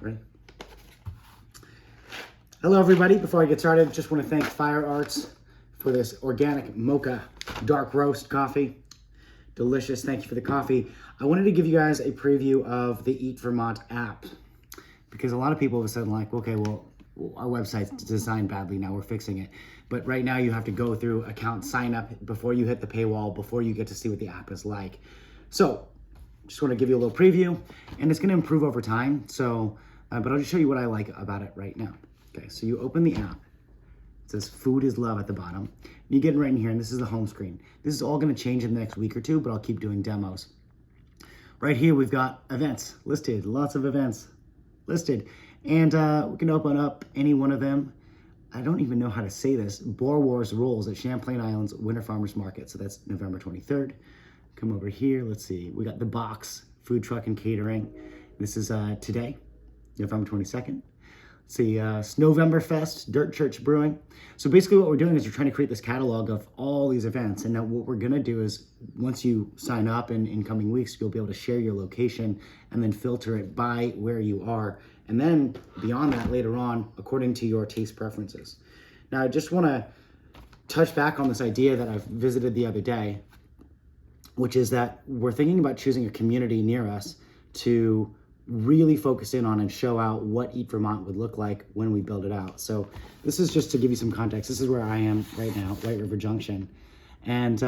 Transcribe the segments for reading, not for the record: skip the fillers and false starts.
Ready? Hello, everybody. Before I get started, just want to thank Fire Arts for this organic mocha dark roast coffee. Delicious. Thank you for the coffee. I wanted to give you guys a preview of the Eat Vermont app because a lot of people have said like, okay, well, our website's designed badly. Now we're fixing it. But right now you have to go through account sign up before you hit the paywall, before you get to see what the app is like. So just want to give you a little preview, and it's going to improve over time. So, but I'll just show you what I like about it right now. Okay, so you open the app. It says food is love at the bottom. You get right in here, and this is the home screen. This is all going to change in the next week or two, but I'll keep doing demos. Right here, we've got events listed, lots of events listed. And we can open up any one of them. I don't even know how to say this. Boer Wars Rolls at Champlain Islands Winter Farmers Market. So that's November 23rd. Come over here. Let's see. We got the Box Food Truck and Catering. This is today, November 22nd. Let's see, Snowvemberfest, Dirt Church Brewing. So basically what we're doing is we're trying to create this catalog of all these events. And now what we're going to do is once you sign up in coming weeks, you'll be able to share your location and then filter it by where you are. And then beyond that later on, according to your taste preferences. Now, I just want to touch back on this idea that I've visited the other day, which is that we're thinking about choosing a community near us to really focus in on and show out what Eat Vermont would look like when we build it out. So this is just to give you some context. This is where I am right now, White River Junction. And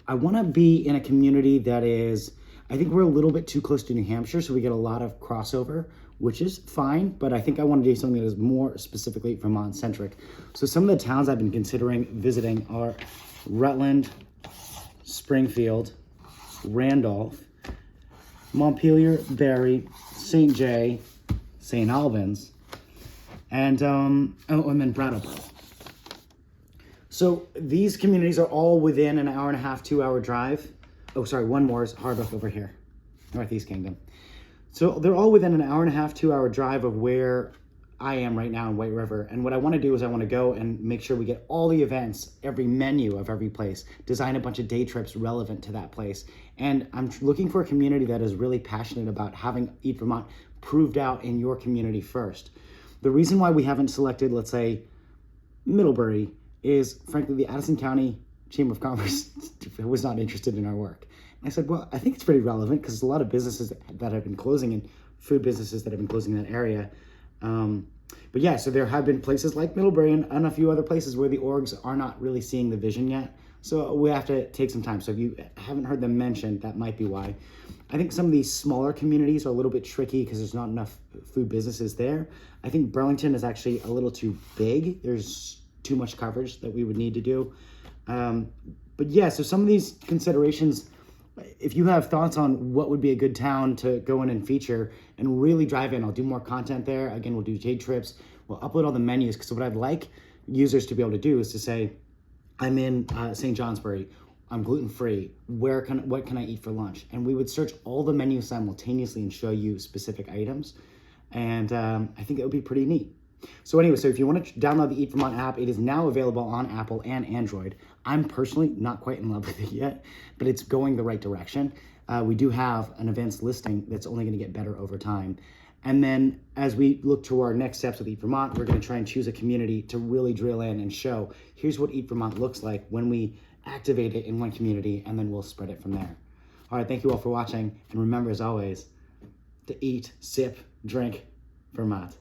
I want to be in a community that is, I think we're a little bit too close to New Hampshire, so we get a lot of crossover, which is fine, but I think I want to do something that is more specifically Vermont-centric. So some of the towns I've been considering visiting are Rutland, Springfield, Randolph, Montpelier, Barrie, St. Jay, St. Albans, and then Brattleboro. So these communities are all within an hour and a half, 2 hour drive. Oh, sorry, one more is Hardwick over here, Northeast Kingdom. So they're all within an hour and a half, 2 hour drive of where I am right now in White River. And what I want to do is I want to go and make sure we get all the events, every menu of every place, design a bunch of day trips relevant to that place. And I'm looking for a community that is really passionate about having Eat Vermont proved out in your community first. The reason why we haven't selected, let's say, Middlebury is, frankly, the Addison County Chamber of Commerce was not interested in our work. And I said, well, I think it's pretty relevant because there's a lot of businesses that have been closing and food businesses that have been closing in that area. But yeah, so there have been places like Middlebury and a few other places where the orgs are not really seeing the vision yet. So we have to take some time. So if you haven't heard them mentioned, that might be why. I think some of these smaller communities are a little bit tricky because there's not enough food businesses there. I think Burlington is actually a little too big. There's too much coverage that we would need to do. But yeah, so some of these considerations, if you have thoughts on what would be a good town to go in and feature and really drive in, I'll do more content there. Again, we'll do day trips. We'll upload all the menus because what I'd like users to be able to do is to say, I'm in St. Johnsbury. I'm gluten-free. What can I eat for lunch? And we would search all the menus simultaneously and show you specific items. And I think it would be pretty neat. So anyway, so if you want to download the Eat Vermont app, it is now available on Apple and Android. I'm personally not quite in love with it yet, but it's going the right direction. We do have an events listing that's only going to get better over time. And then as we look to our next steps with Eat Vermont, we're going to try and choose a community to really drill in and show, here's what Eat Vermont looks like when we activate it in one community, and then we'll spread it from there. All right, thank you all for watching. And remember, as always, to eat, sip, drink Vermont.